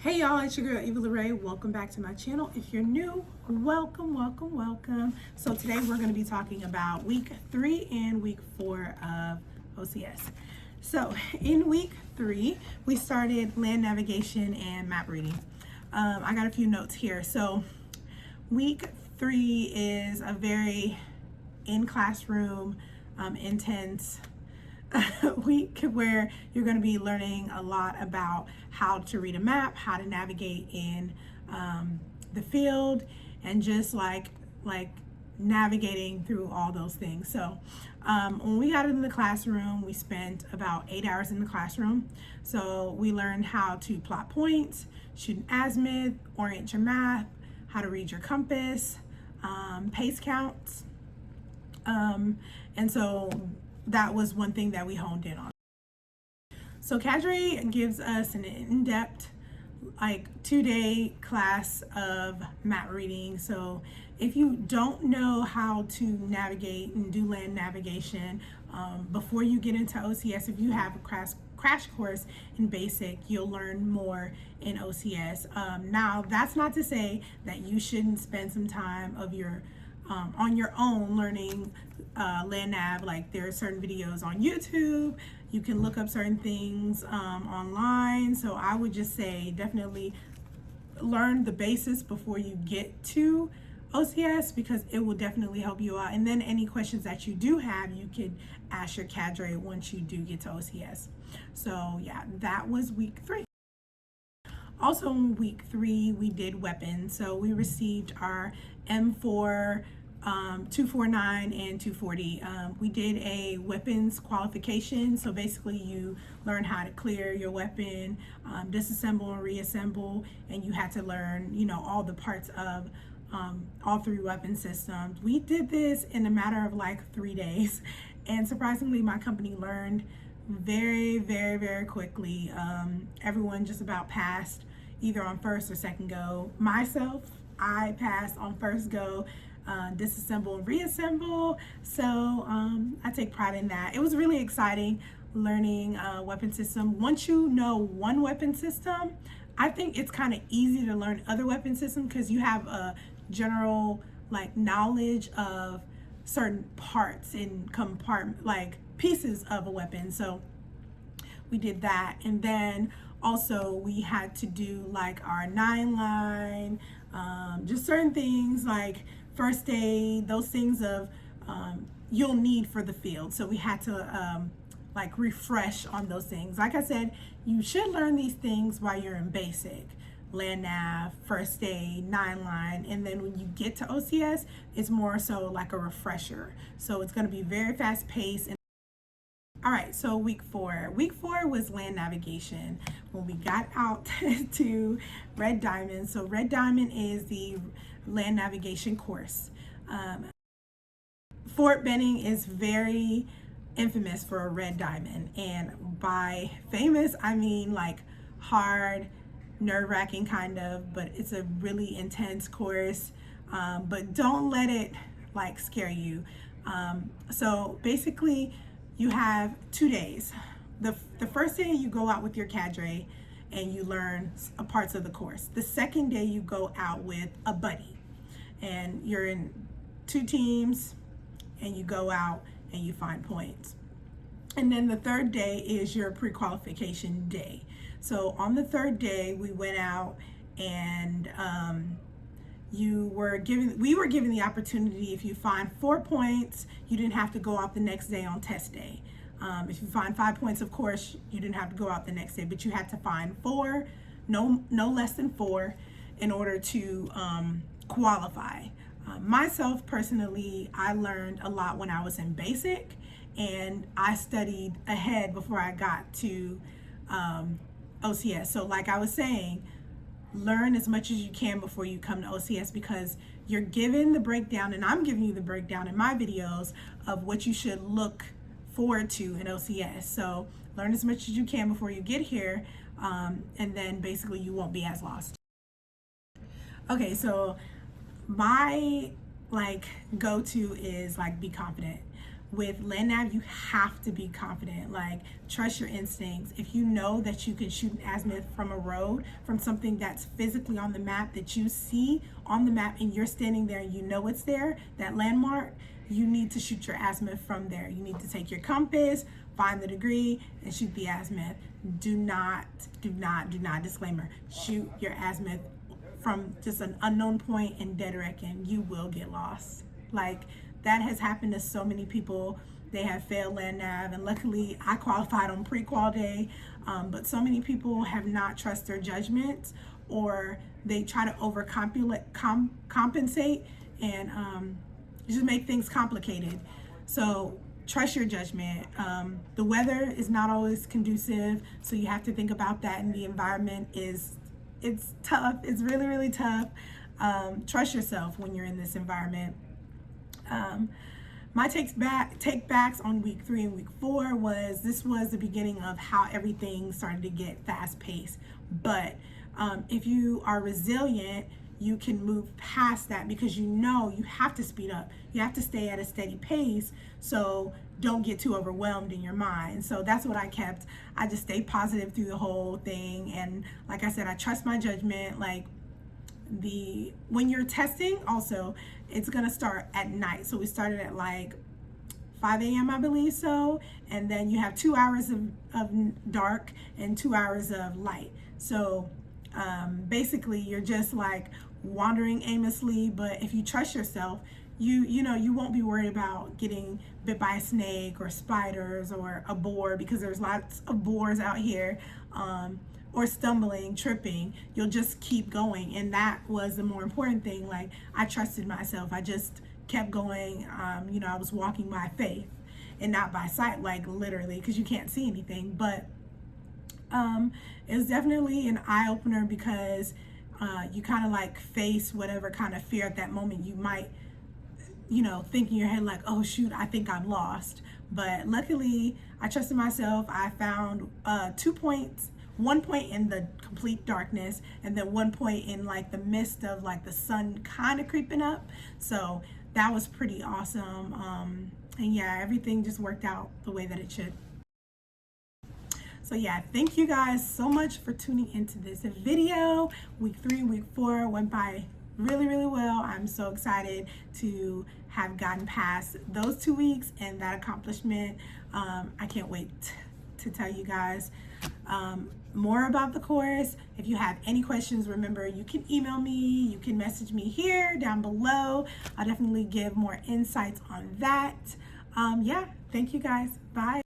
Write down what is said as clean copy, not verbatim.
Hey y'all, it's your girl Eva Lorraine. Welcome back to my channel. If you're new, welcome. So today we're going to be talking about week 3 and week 4 of OCS. So in week 3, we started land navigation and map reading. I got a few notes here. So week 3 is a very in-classroom, intense week where you're going to be learning a lot about how to read a map, how to navigate in the field, and just like navigating through all those things. So when we got into the classroom, we spent about 8 hours in the classroom. So we learned how to plot points, shoot an azimuth, orient your map, how to read your compass, pace counts, and so that was one thing that we honed in on. So Cadre gives us an in-depth, 2-day class of map reading. So if you don't know how to navigate and do land navigation before you get into OCS, if you have a crash course in basic, you'll learn more in OCS. Now, that's not to say that you shouldn't spend some time of your on your own learning land nav. Like, there are certain videos on YouTube, you can look up certain things online. So I would just say definitely learn the basis before you get to OCS, because it will definitely help you out. And then any questions that you do have, you could ask your cadre once you do get to OCS. So yeah, that was week 3. Also in week 3, we did weapons. So we received our M4, 249 and 240. We did a weapons qualification. So basically you learn how to clear your weapon, disassemble and reassemble, and you had to learn, all the parts of all 3 weapon systems. We did this in a matter of 3 days, and surprisingly my company learned very quickly. Everyone just about passed either on first or second go. Myself, I passed on first go, disassemble and reassemble. So I take pride in that. It was really exciting learning a weapon system. Once you know one weapon system, I think it's kind of easy to learn other weapon systems, because you have a general knowledge of certain parts and pieces of a weapon. So we did that. And then also we had to do our 9-line, just certain things like first aid, those things of you'll need for the field. So we had to refresh on those things. Like I said, you should learn these things while you're in basic, land nav, first aid, 9-line, and then when you get to OCS, it's more so like a refresher. So it's going to be very fast paced. All right, so week 4 was land navigation. When we got out to Red Diamond, so Red Diamond is the land navigation course. Fort Benning is very infamous for a Red Diamond, and by famous I mean hard, nerve-wracking kind of, but it's a really intense course. But don't let it scare you. So basically you have 2 days. The first day you go out with your cadre and you learn parts of the course. The second day you go out with a buddy and you're in 2 teams and you go out and you find points. And then the third day is your pre-qualification day. So on the third day we went out and we were given the opportunity, if you find 4 points, you didn't have to go out the next day on test day. If you find 5 points, of course, you didn't have to go out the next day, but you had to find 4, no less than 4, in order to qualify. Myself personally, I learned a lot when I was in basic, and I studied ahead before I got to OCS. So like I was saying, learn as much as you can before you come to OCS, because you're given the breakdown, and I'm giving you the breakdown in my videos of what you should look forward to in OCS. So learn as much as you can before you get here, and then basically you won't be as lost. Okay, so my go-to is be confident. with land nav, you have to be confident. Like, trust your instincts. If you know that you can shoot an azimuth from a road, from something that's physically on the map that you see on the map, and you're standing there and you know it's there, that landmark, you need to shoot your azimuth from there. You need to take your compass, find the degree, and shoot the azimuth. Do not, disclaimer, shoot your azimuth from just an unknown point in dead reckoning. You will get lost. Like, that has happened to so many people. They have failed land nav, and luckily I qualified on pre-qual day, but so many people have not trusted their judgments, or they try to overcompensate and just make things complicated. So trust your judgment. The weather is not always conducive, so you have to think about that, and the environment it's tough. It's really, really tough. Trust yourself when you're in this environment. My take backs on week 3 and week 4 was the beginning of how everything started to get fast paced. But if you are resilient, you can move past that, because you know you have to speed up. You have to stay at a steady pace, so don't get too overwhelmed in your mind. So that's what I kept. I just stayed positive through the whole thing, and like I said, I trust my judgment. Like, when you're testing, also, it's gonna start at night. So we started at like 5 a.m. I believe so, and then you have 2 hours of dark and 2 hours of light. So basically you're just like wandering aimlessly, but if you trust yourself, you know you won't be worried about getting bit by a snake or spiders or a boar, because there's lots of boars out here, or stumbling, tripping. You'll just keep going, and that was the more important thing. Like, I trusted myself. I just kept going. You know, I was walking by faith and not by sight, like literally, because you can't see anything. But it was definitely an eye-opener, because you kind of like face whatever kind of fear at that moment you might, you know, think in your head, like, oh shoot, I think I'm lost. But luckily I trusted myself. I found 2 points, 1 point in the complete darkness, and then 1 point in like the mist of like the sun kind of creeping up. So that was pretty awesome. And yeah, everything just worked out the way that it should. So yeah, thank you guys so much for tuning into this video. Week 3, week 4 went by really, really well. I'm so excited to have gotten past those 2 weeks and that accomplishment. I can't wait to tell you guys more about the course. If you have any questions, remember, you can email me, you can message me here down below. I'll definitely give more insights on that. Yeah, thank you guys. Bye.